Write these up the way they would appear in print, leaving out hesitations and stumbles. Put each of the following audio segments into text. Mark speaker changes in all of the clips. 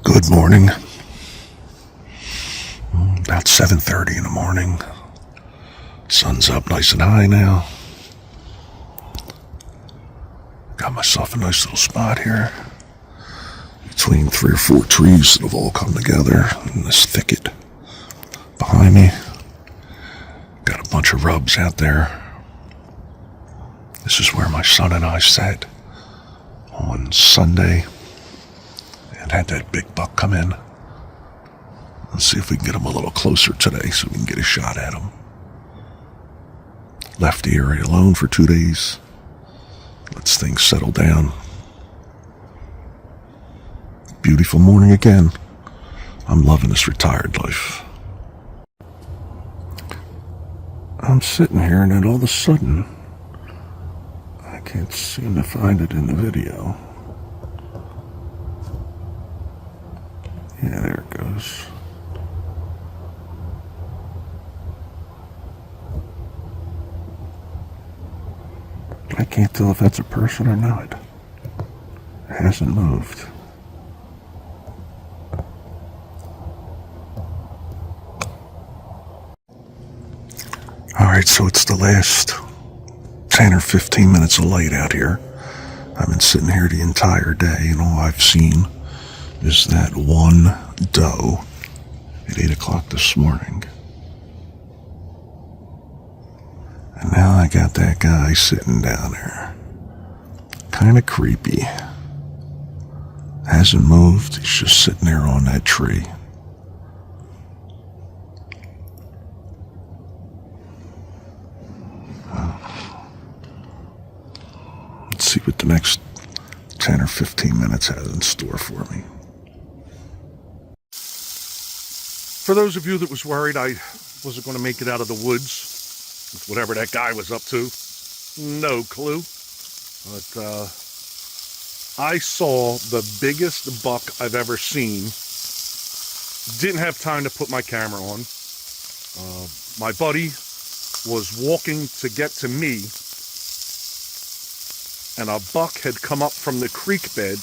Speaker 1: Good morning. About 7:30 in the morning. Sun's up nice and high now. Got myself a nice little spot here between 3 or 4 trees that have all come together in this thicket behind me. Got a bunch of rubs out there. This is where my son and I sat on Sunday and had that big buck come in. Let's see if we can get him a little closer today so we can get a shot at him. Left the area alone for 2 days. Lets things settle down. Beautiful morning again. I'm loving this retired life. I'm sitting here and then all of a sudden, I can't seem to find it in the video. Yeah, there it goes. I can't tell if that's a person or not. It hasn't moved. Alright, so it's the last 10 or 15 minutes of light out here. I've been sitting here the entire day and all I've seen is that one doe at 8 o'clock this morning. And now I got that guy sitting down there. Kind of creepy. Hasn't moved. He's just sitting there on that tree. Let's see what the next 10 or 15 minutes has in store for me. For those of you that was worried I wasn't going to make it out of the woods, with whatever that guy was up to, no clue. But I saw the biggest buck I've ever seen. Didn't have time to put my camera on. My buddy was walking to get to me, and a buck had come up from the creek bed.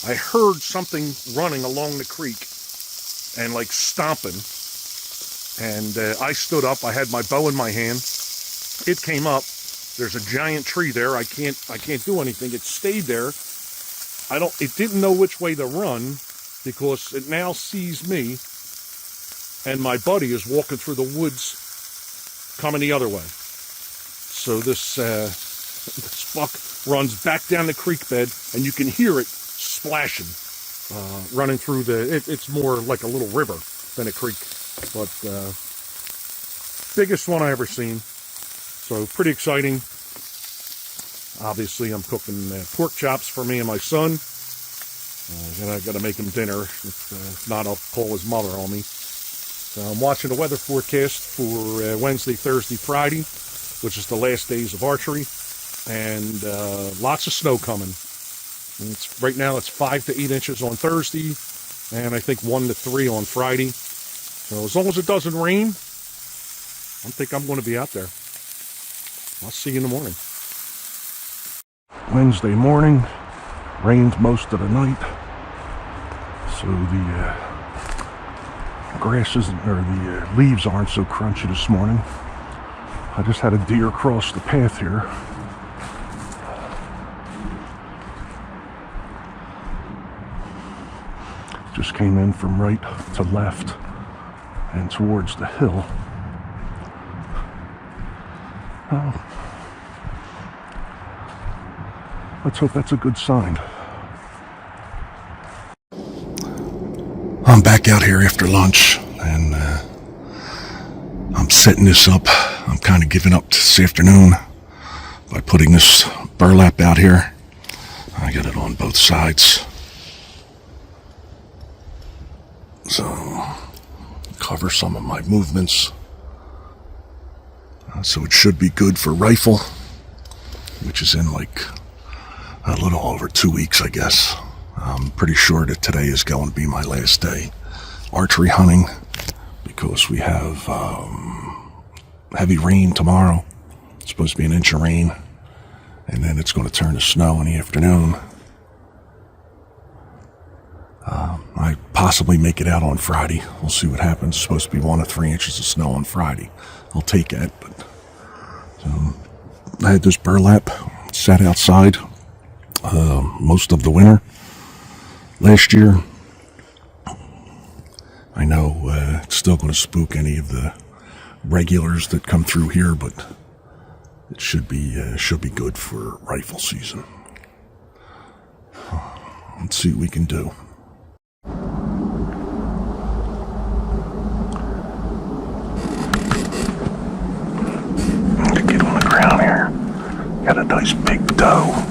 Speaker 1: I heard something running along the creek and like stomping. And I stood up. I had my bow in my hand. It came up. There's a giant tree there. I can't do anything. It stayed there. It didn't know which way to run because it now sees me, and my buddy is walking through the woods coming the other way. So this this buck runs back down the creek bed, and you can hear it splashing, running through it's more like a little river than a creek. But biggest one I ever seen. So pretty exciting. Obviously, I'm cooking pork chops for me and my son. And I got to make him dinner. If not, I'll call his mother on me. So I'm watching the weather forecast for Wednesday, Thursday, Friday, which is the last days of archery, and lots of snow coming. Right now, it's 5 to 8 inches on Thursday, and I think 1 to 3 on Friday. So as long as it doesn't rain, I think I'm going to be out there. I'll see you in the morning. Wednesday morning, rained most of the night, so the grasses or the leaves aren't so crunchy this morning. I just had a deer cross the path here. Just came in from right to left and towards the hill. Let's hope that's a good sign. I'm back out here after lunch, and I'm setting this up. I'm kind of giving up this afternoon by putting this burlap out here. I got it on both sides. So, cover some of my movements. So it should be good for rifle, which is in like a little over 2 weeks, I guess. I'm pretty sure that today is going to be my last day archery hunting because we have heavy rain tomorrow. It's supposed to be an inch of rain, and then it's going to turn to snow in the afternoon. I possibly make it out on Friday. We'll see what happens. It's supposed to be 1 to 3 inches of snow on Friday. I'll take that. But I had this burlap, sat outside most of the winter last year. I know it's still going to spook any of the regulars that come through here, but it should be good for rifle season. Let's see what we can do. Get on the ground here. Got a nice big doe.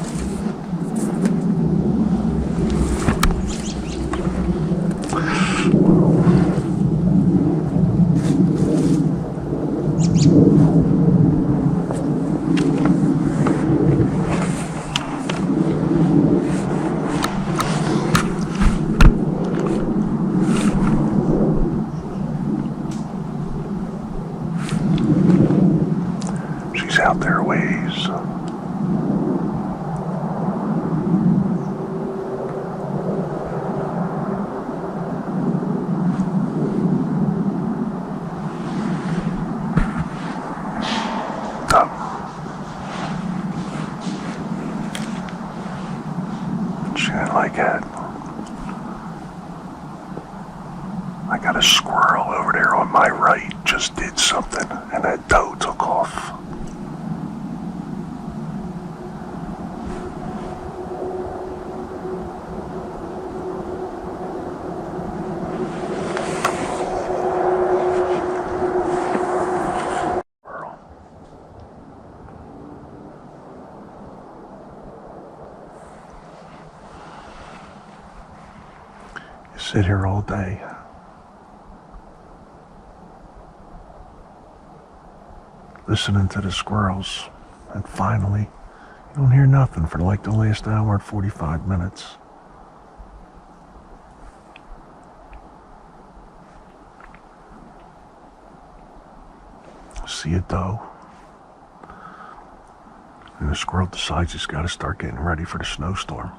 Speaker 1: Out there a ways. She didn't like it. I got a squirrel over there on my right, just did something, and that doe took off. Sit here all day. Listening to the squirrels, and finally, you don't hear nothing for like the last hour and 45 minutes. See a doe, and the squirrel decides he's got to start getting ready for the snowstorm.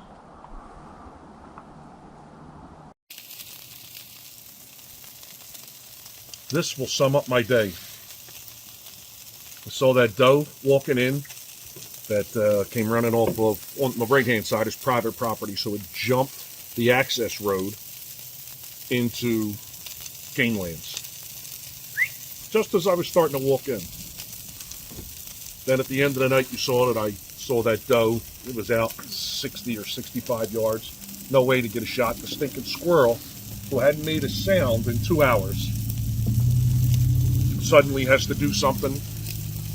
Speaker 1: This will sum up my day. I saw that doe walking in that came running off of, on the right-hand side is private property, so it jumped the access road into gamelands. Just as I was starting to walk in. Then at the end of the night you saw it, I saw that doe. It was out 60 or 65 yards. No way to get a shot. The stinking squirrel, who hadn't made a sound in 2 hours, suddenly has to do something,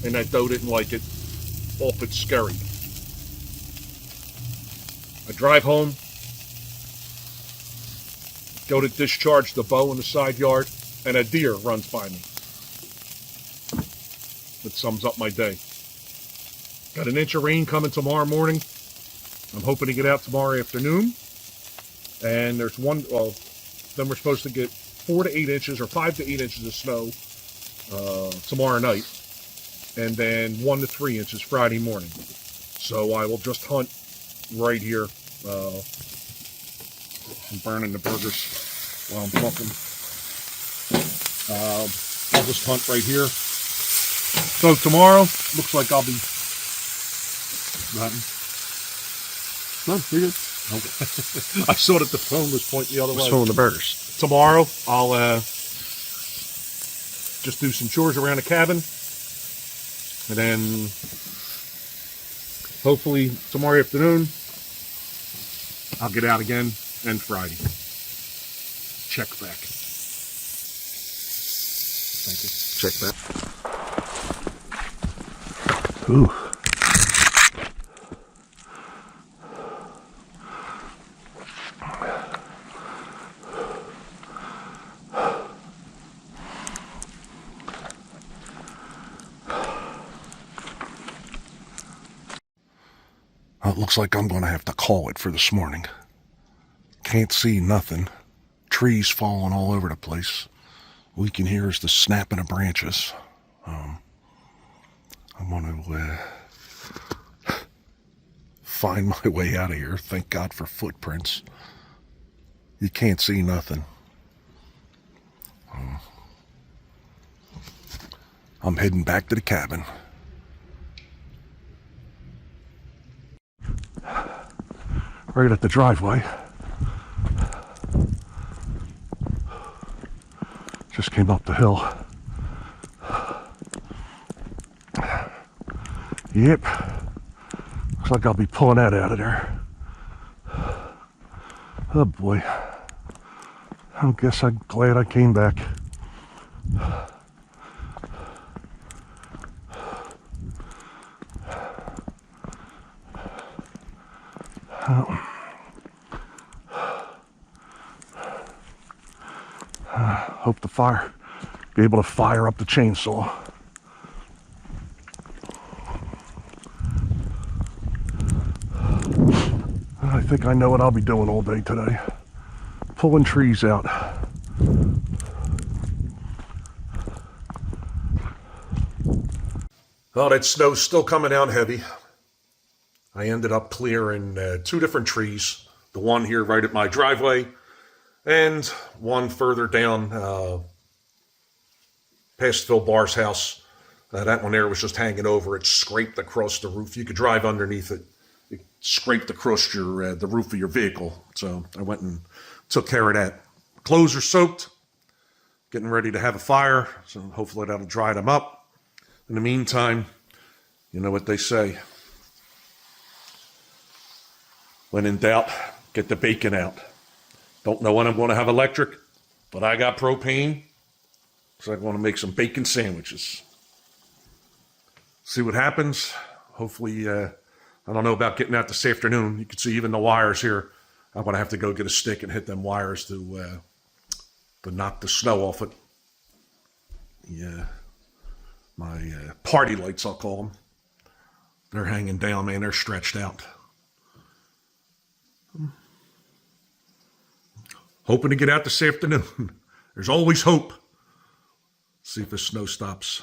Speaker 1: and that doe didn't like it. Off it's scary. I drive home, go to discharge the bow in the side yard, and a deer runs by me. That sums up my day. Got an inch of rain coming tomorrow morning. I'm hoping to get out tomorrow afternoon. And there's one, well, then we're supposed to get 4 to 8 inches or 5 to 8 inches of snow tomorrow night, and then 1 to 3 inches Friday morning. So I will just hunt right here. I'm burning the burgers while I'm talking. I'll just hunt right here. So tomorrow looks like I'll be hunting. No, you're good. Okay. I saw that the phone was pointing the other way.
Speaker 2: Throwing the burgers.
Speaker 1: Tomorrow I'll just do some chores around the cabin, and then hopefully tomorrow afternoon I'll get out again, and Friday. Check back. Thank you.
Speaker 2: Check that.
Speaker 1: Ooh. It looks like I'm going to have to call it for this morning. Can't see nothing. Trees falling all over the place. All you can hear is the snapping of branches. I'm going to find my way out of here. Thank God for footprints. You can't see nothing. I'm heading back to the cabin. Right at the driveway. Just came up the hill. Yep. Looks like I'll be pulling that out of there. Oh boy. I guess I'm glad I came back. Hope be able to fire up the chainsaw. I think I know what I'll be doing all day today. Pulling trees out. Oh, that snow's still coming down heavy. I ended up clearing 2 different trees. The one here right at my driveway, and one further down past Phil Barr's house. That one there was just hanging over. It scraped across the roof. You could drive underneath it. It scraped across your the roof of your vehicle. So I went and took care of that. Clothes are soaked. Getting ready to have a fire. So hopefully that'll dry them up. In the meantime, you know what they say. When in doubt, get the bacon out. Don't know when I'm going to have electric, but I got propane. So I'm going to make some bacon sandwiches. See what happens. Hopefully, I don't know about getting out this afternoon. You can see even the wires here. I'm going to have to go get a stick and hit them wires to knock the snow off it. Yeah, my party lights, I'll call them. They're hanging down, man. They're stretched out. Hoping to get out this afternoon. There's always hope. See if the snow stops.